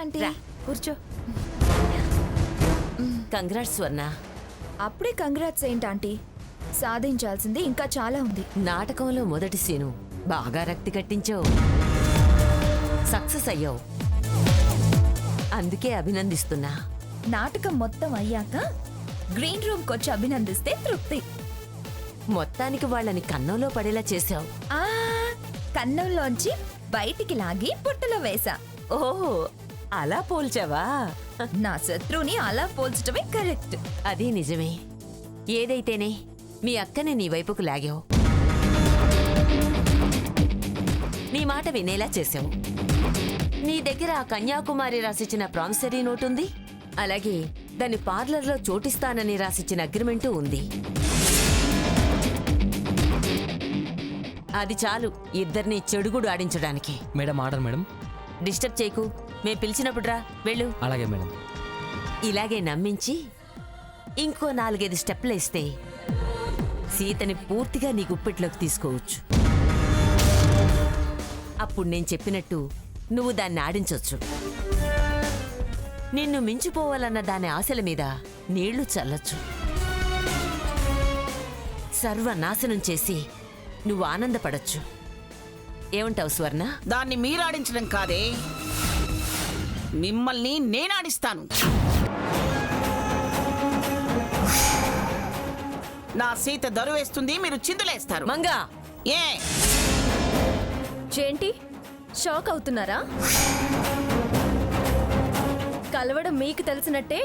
Aunty. కూర్చో. Congrats స్వర్ణ. అప్పుడే congrats ఏంటి ఆంటీ? సాధించాల్సింది ఇంకా చాలా ఉంది. నాటకంలో మొదటి సీను బాగా రక్తి కట్టించావు, సక్సెస్ అయ్యావు, అందుకే అభినందిస్తున్నా. నాటకం మొత్తం అయ్యాక గ్రీన్ రూమ్ కొచ్చి అభినందిస్తే తృప్తి. మొత్తానికి వాళ్ళని కన్నంలో పడేలా చేశావు. ఆ కన్నంలోంచి బయటికి లాగి పుట్టలో వేసా. ఓహో, అలా పోల్చావా? నా శత్రువుని అలా పోల్చటమే కరెక్ట్. అది నిజమే. ఏదైతేనే మీ అక్కని నీ వైపుకు లాగావు, నీ మాట వినేలా చేశావు. నీ దగ్గర ఆ కన్యాకుమారి రాసిచ్చిన ప్రామిసరీ నోట్ ఉంది, అలాగే దాని పార్లర్లో చోటిస్తానని రాసిచ్చిన అగ్రిమెంటు ఉంది. అది చాలు ఇద్దరిని చెడుగుడు ఆడించడానికి. Madam order madam. డిస్టర్బ్ చేయకు, మేం పిలిచినప్పుడు రా, వెళ్ళు. అలాగే మేడం. ఇలాగే నమ్మించి ఇంకో 4-5 స్టెప్లు వేస్తే సీతని పూర్తిగా నీ గుప్పెట్లోకి తీసుకోవచ్చు. అప్పుడు నేను చెప్పినట్టు నువ్వు దాన్ని ఆడించొచ్చు. నిన్ను మించిపోవాలన్న దాని ఆశల మీద నీళ్లు చల్లొచ్చు. సర్వనాశనం చేసి నువ్వు ఆనందపడొచ్చు. ఏమంటావు స్వర్ణ? దాన్ని మీరాడించడం కాదే, మిమ్మల్ని నేనాడిస్తాను. నా సీత దరువేస్తుంది, మీరు చిందులేస్తారు. మంగా ఏ ఏంటి షాక్ అవుతున్నారా? కలవడం మీకు తెలిసినట్టే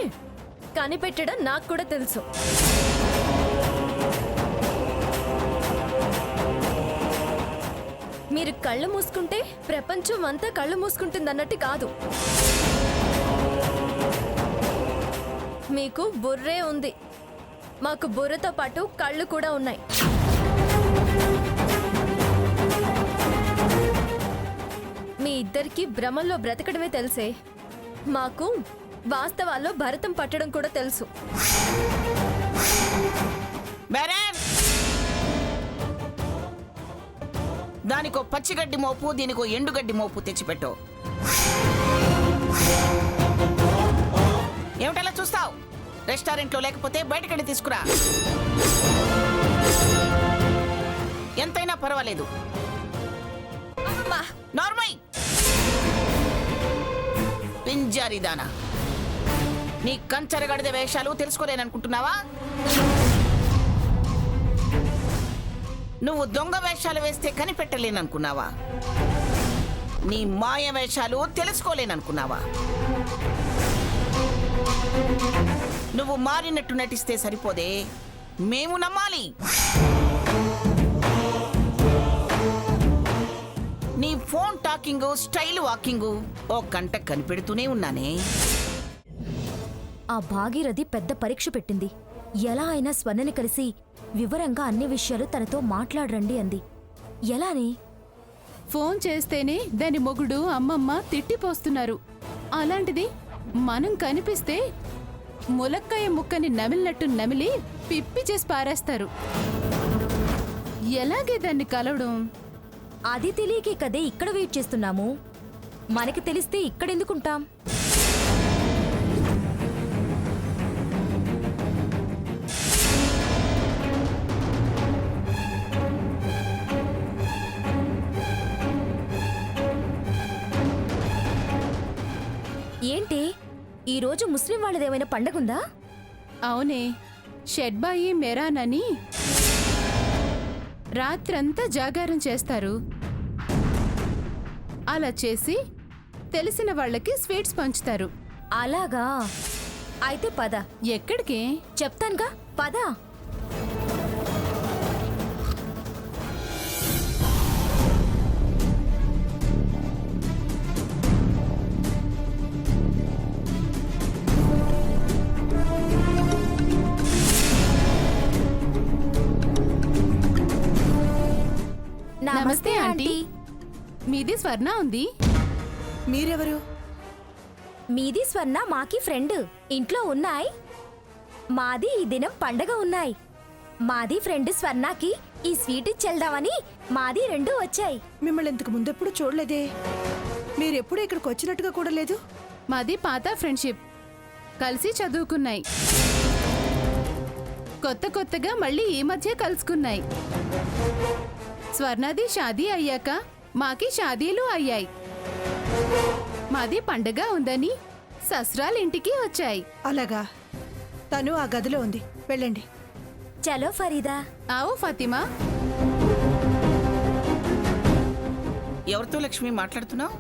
కనిపెట్టడం నాకు కూడా తెలుసు. మీరు కళ్ళు మూసుకుంటే ప్రపంచం అంతా కళ్ళు మూసుకుంటుందన్నట్టు కాదు. మీకు బుర్రే ఉంది, మాకు బుర్రతో పాటు కళ్ళు కూడా ఉన్నాయి. మీ ఇద్దరికి భ్రమంలో బ్రతకడమే తెలుసే, మాకు వాస్తవాల్లో భరతం పట్టడం కూడా తెలుసు. దానికో పచ్చిగడ్డి మోపు, దీనికో ఎండుగడ్డి మోపు తెచ్చిపెట్టు. ఏమిటలా చూస్తావు? రెస్టారెంట్లో లేకపోతే బయటకెళ్ళి తీసుకురా. ఎంతైనా పర్వాలేదు. నార్మల్ పింజారిదానా, నీ కంచరగడిద వేషాలు తెలుసుకోలేననుకుంటున్నావా? నువ్వు దొంగ వేషాలు వేస్తే కనిపెట్టలేననుకున్నావా? నీ మాయ వేషాలు తెలుసుకోలేననుకున్నావా? నువ్వు మారినట్టు నటిస్తే సరిపోదే, మేము నమ్మాలి. నీ ఫోన్ టాకింగ్, స్టైల్ వాకింగ్ ఓ కంట కనిపెడుతూనే ఉన్నానే. ఆ భాగీరథి పెద్ద పరీక్ష పెట్టింది. ఎలా అయినా స్వర్ణని కలిసి వివరంగా అన్ని విషయాలు తనతో మాట్లాడరండి అంది. ఎలానే? ఫోన్ చేస్తేనే దాని మొగుడు అమ్మమ్మ తిట్టిపోస్తున్నారు. అలాంటిది మనం కనిపిస్తే ములక్కాయ ముక్కని నమిలినట్టు నమిలి పిప్పి చేసి పారేస్తారు. ఎలాగే దాన్ని కలవడం? అది తెలియకే కదే ఇక్కడ వెయిట్ చేస్తున్నాము. మనకి తెలిస్తే ఇక్కడెందుకుంటాం? ఏంటి ఈరోజు ముస్లిం వాళ్ళదేమైనా పండగుందా? అవునే, షెడ్బాయి మెరాన్ అని రాత్రంతా జాగారం చేస్తారు. అలా చేసి తెలిసిన వాళ్ళకి స్వీట్స్ పంచుతారు. అలాగా? అయితే పద. ఎక్కడికి? చెప్తానుగా, పద. నమస్తే ఆంటీ. మీది స్వర్ణ ఉంది. మీరెవరు? మీది స్వర్ణ మాకి ఫ్రెండ్. ఇంట్లో ఉన్నాయి. మాది ఈ దినం పండగ ఉన్నాయి. మాది ఫ్రెండ్ స్వర్ణకి ఈ స్వీట్ ఇచ్చెళ్దామని మాది 2 వచ్చాయి. మిమ్మల్ని ఇంతకు ముందెప్పుడు చూడలేదే. మీరెప్పుడు ఇక్కడికి వచ్చినట్టుగా కూడా లేదు. మాది పాత ఫ్రెండ్షిప్, కలిసి చదువుకున్నాయి. కొత్తగా మళ్ళీ ఈ మధ్య కలుసుకున్నాయి. స్వర్ణది షాదీ అయ్యాక మాకి షాదీలు అయ్యాయి. మాది పండగ ఉందని సస్రాల్ ఇంటికి వచ్చాయి. అలాగా, తను ఆ గదిలో ఉంది, వెళ్ళండి. చలో ఫరీదా. ఆవు ఫాతిమా. ఎవరితో లక్ష్మి మాట్లాడుతున్నావు?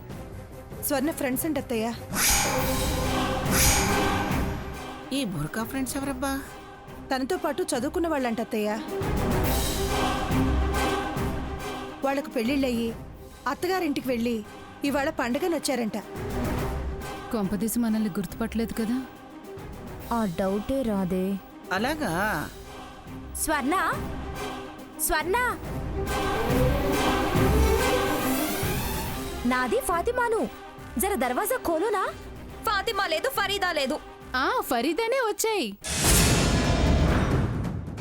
స్వర్ణ ఫ్రెండ్స్ అంట అత్తయ్య. ఈ బుర్కా ఫ్రెండ్స్ ఎవరబ్బా? తనతో పాటు చదువుకున్న వాళ్ళంట అత్తయ్య. వాళ్లకు పెళ్లిళ్ళయ్యి అత్తగారింటికి వెళ్ళి ఇవాళ పండగ నచ్చారంట. కొంపదీసి మనల్ని గుర్తుపట్టలేదు కదా? ఆ డౌటే రాదే. అలాగా? స్వర్ణ, స్వర్ణ, నాది ఫాతిమాను. జర దర్వాజా ఖోలునా. ఫాతిమా లేదు, ఫరీదా లేదు. ఆ ఫరీదానే వచ్చాయి.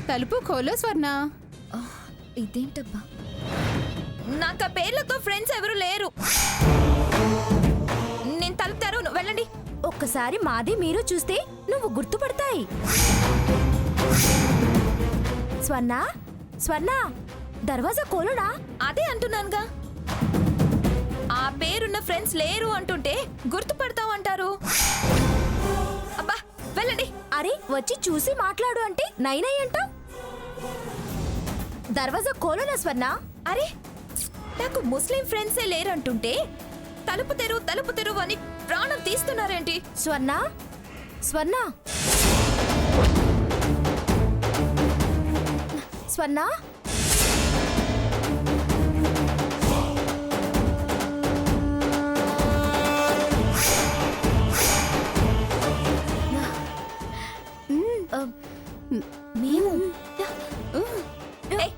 తలుపు ఖోలో స్వర్ణ. ఇదేంటబ్బా, నాకు ఆ పేర్లతో ఫ్రెండ్స్ ఎవరు లేరు. నేను తలుపు తెరవను, వెళ్ళండి. ఒక్కసారి మాది మీరు చూస్తే నువ్వు గుర్తుపడతాయి. స్వర్ణ, స్వర్ణ, దర్వాజా ఖోలునా. అదే అంటున్నానుగా, ఆ పేరున్న ఫ్రెండ్స్ లేరు అంటుంటే గుర్తుపడతావు అంటారు. అబ్బా వెళ్ళండి. అరే వచ్చి చూసి మాట్లాడు అంటే నైనై అంటావు. దర్వాజా ఖోలునా స్వర్ణ. అరే నాకు ముస్లిం ఫ్రెండ్సే లేరంటుంటే తలుపు తెరువు అని ప్రాణం తీస్తున్నారేంటి? స్వర్ణ, స్వర్ణ, స్వర్ణ. మేము ఏయ్,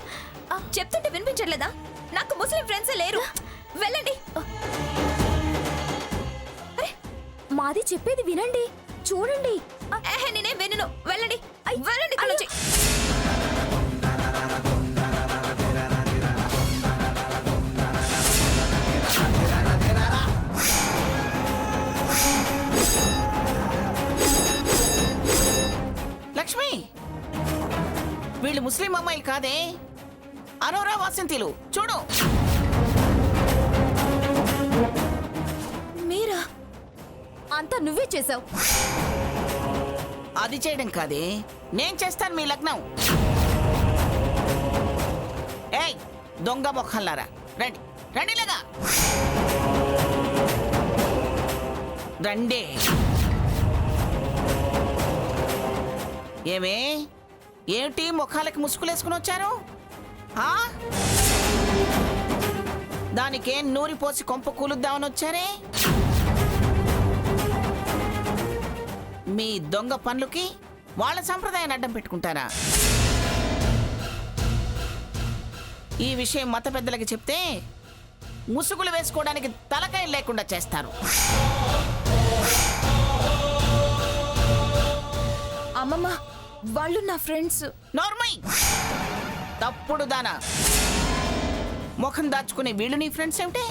చెప్తుంటే వినిపించట్లేదా? నాకు ముస్లిం ఫ్రెండ్సే లేరు, వెళ్ళండి. మాది చెప్పేది వినండి, చూడండి. నేనే వినను, వెళ్ళండి. వెళ్ళండి ఇక్కడ నుంచి. లక్ష్మి, వీళ్ళు ముస్లిం అమ్మాయిలు కాదే, అనోరా వాసంతిలు. చూడు. మీరా? అంతా నువ్వే చేసావు. అది చేయడం కాదే, నేను చేస్తాను మీ లగ్నం. ఏయ్ దొంగ మొక్కల్లారా, రండి రండిలాగా రండి. ఏమే, ఏమిటి ముఖాలకి ముసుగులేసుకుని వచ్చారు? దానికేం నూరి పోసి కొంప కూలుద్దామని వచ్చారే? మీ దొంగ పనులకి వాళ్ళ సంప్రదాయాన్ని అడ్డం పెట్టుకుంటారా? ఈ విషయం మత పెద్దలకి చెప్తే ముసుగులు వేసుకోవడానికి తలకాయలు లేకుండా చేస్తారు. అమ్మమ్మ, వాళ్ళు నా ఫ్రెండ్స్. నార్మల్ తప్పుడు దానా, ముఖం దాచుకునే వీళ్ళు నీ ఫ్రెండ్స్ ఏమిటి?